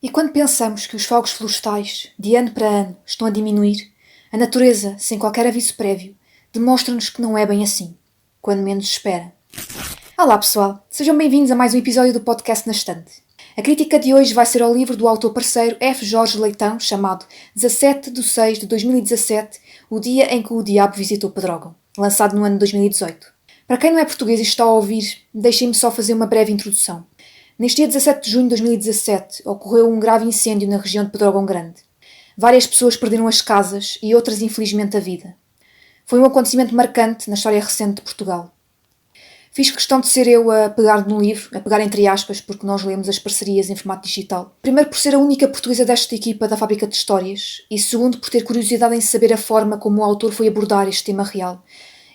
E quando pensamos que os fogos florestais, de ano para ano, estão a diminuir, a natureza, sem qualquer aviso prévio, demonstra-nos que não é bem assim, quando menos espera. Olá pessoal, sejam bem-vindos a mais um episódio do podcast Na Estante. A crítica de hoje vai ser ao livro do autor parceiro F. Jorge Leitão, chamado 17/6/2017, o dia em que o diabo visitou Pedrógão, lançado no ano de 2018. Para quem não é português e está a ouvir, deixem-me só fazer uma breve introdução. Neste dia 17 de junho de 2017, ocorreu um grave incêndio na região de Pedrógão Grande. Várias pessoas perderam as casas e outras, infelizmente, a vida. Foi um acontecimento marcante na história recente de Portugal. Fiz questão de ser eu a pegar no livro, a pegar entre aspas, porque nós lemos as parcerias em formato digital. Primeiro por ser a única portuguesa desta equipa da Fábrica de Histórias e segundo por ter curiosidade em saber a forma como o autor foi abordar este tema real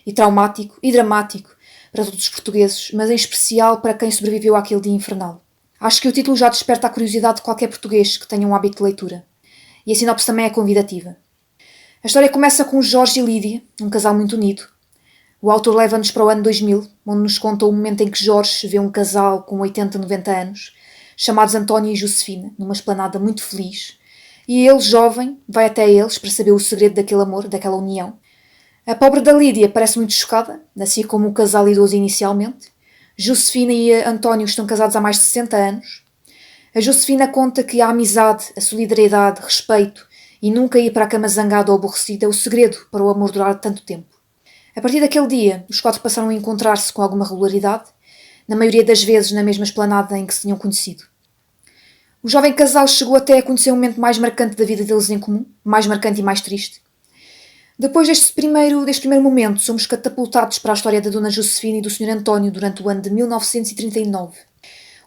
e traumático e dramático para todos os portugueses, mas em especial para quem sobreviveu àquele dia infernal. Acho que o título já desperta a curiosidade de qualquer português que tenha um hábito de leitura. E a sinopse também é convidativa. A história começa com Jorge e Lídia, um casal muito unido. O autor leva-nos para o ano 2000, onde nos conta o momento em que Jorge vê um casal com 80, 90 anos, chamados António e Josefina, numa esplanada muito feliz, e ele, jovem, vai até eles para saber o segredo daquele amor, daquela união. A pobre da Lídia parece muito chocada, assim como o casal idoso inicialmente. Josefina e António estão casados há mais de 60 anos. A Josefina conta que a amizade, a solidariedade, respeito e nunca ir para a cama zangado ou aborrecido é o segredo para o amor durar tanto tempo. A partir daquele dia, os quatro passaram a encontrar-se com alguma regularidade, na maioria das vezes na mesma esplanada em que se tinham conhecido. O jovem casal chegou até a conhecer o momento mais marcante da vida deles em comum, mais marcante e mais triste. Depois deste primeiro momento, somos catapultados para a história da Dona Josefina e do Sr. António durante o ano de 1939.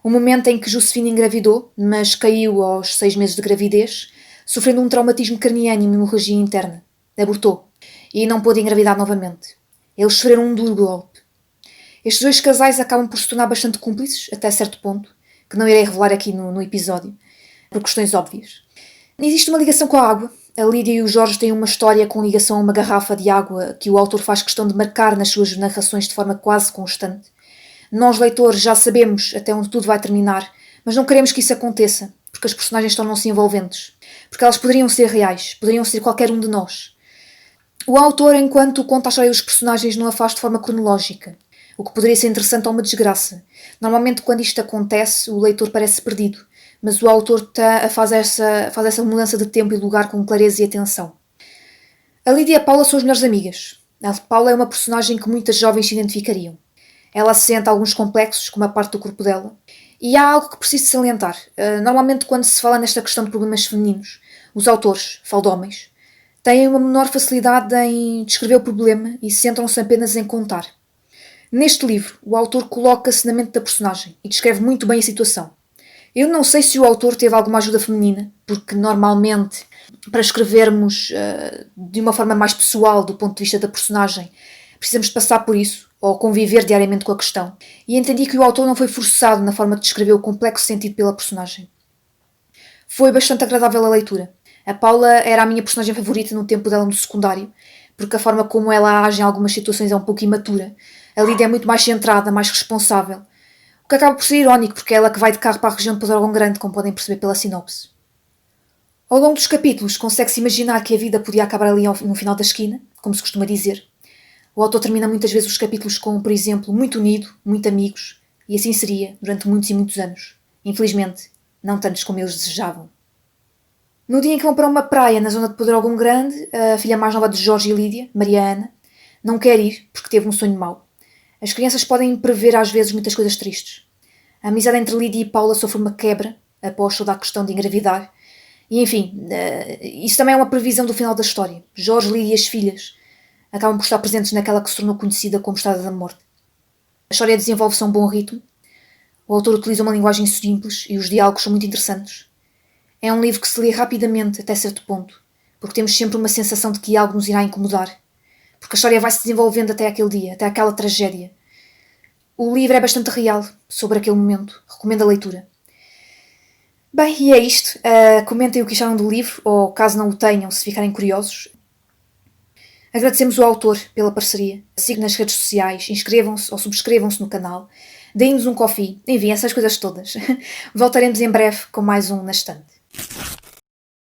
O momento em que Josefina engravidou, mas caiu aos 6 meses de gravidez, sofrendo um traumatismo craniano e uma hemorragia interna. Abortou. E não pôde engravidar novamente. Eles sofreram um duro golpe. Estes dois casais acabam por se tornar bastante cúmplices, até certo ponto, que não irei revelar aqui no episódio, por questões óbvias. Existe uma ligação com a água. A Lídia e o Jorge têm uma história com ligação a uma garrafa de água que o autor faz questão de marcar nas suas narrações de forma quase constante. Nós, leitores, já sabemos até onde tudo vai terminar, mas não queremos que isso aconteça, porque as personagens tornam-se envolventes. Porque elas poderiam ser reais, poderiam ser qualquer um de nós. O autor, enquanto conta a história dos personagens, não a faz de forma cronológica, o que poderia ser interessante ou uma desgraça. Normalmente, quando isto acontece, o leitor parece perdido, mas o autor faz essa mudança de tempo e lugar com clareza e atenção. A Lídia e a Paula são as melhores amigas. A Paula é uma personagem que muitas jovens se identificariam. Ela sente alguns complexos, como a parte do corpo dela. E há algo que preciso salientar. Normalmente, quando se fala nesta questão de problemas femininos, os autores, falo de homens, têm uma menor facilidade em descrever o problema e centram-se apenas em contar. Neste livro, o autor coloca-se na mente da personagem e descreve muito bem a situação. Eu não sei se o autor teve alguma ajuda feminina, porque normalmente, para escrevermos de uma forma mais pessoal, do ponto de vista da personagem, precisamos de passar por isso, ou conviver diariamente com a questão. E entendi que o autor não foi forçado na forma de descrever o complexo sentido pela personagem. Foi bastante agradável a leitura. A Paula era a minha personagem favorita no tempo dela no secundário, porque a forma como ela age em algumas situações é um pouco imatura. A Lídia é muito mais centrada, mais responsável. O que acaba por ser irónico, porque é ela que vai de carro para a região de Pedrógão Grande, como podem perceber pela sinopse. Ao longo dos capítulos, consegue-se imaginar que a vida podia acabar ali no final da esquina, como se costuma dizer. O autor termina muitas vezes os capítulos com, por exemplo, muito unido, muito amigos, e assim seria durante muitos e muitos anos. Infelizmente, não tantos como eles desejavam. No dia em que vão para uma praia na zona de Pedrógão Grande, a filha mais nova de Jorge e Lídia, Maria Ana, não quer ir porque teve um sonho mau. As crianças podem prever às vezes muitas coisas tristes. A amizade entre Lídia e Paula sofre uma quebra após toda a questão de engravidar. E enfim, isso também é uma previsão do final da história. Jorge, Lídia e as filhas acabam por estar presentes naquela que se tornou conhecida como Estrada da Morte. A história desenvolve-se a um bom ritmo. O autor utiliza uma linguagem simples e os diálogos são muito interessantes. É um livro que se lê rapidamente até certo ponto, porque temos sempre uma sensação de que algo nos irá incomodar. Porque a história vai se desenvolvendo até aquele dia, até aquela tragédia. O livro é bastante real sobre aquele momento. Recomendo a leitura. Bem, e é isto. Comentem o que acharam do livro, ou caso não o tenham, se ficarem curiosos. Agradecemos o autor pela parceria. Sigam nas redes sociais, inscrevam-se ou subscrevam-se no canal. deem-nos um coffee, enfim, essas coisas todas. Voltaremos em breve com mais um na estante.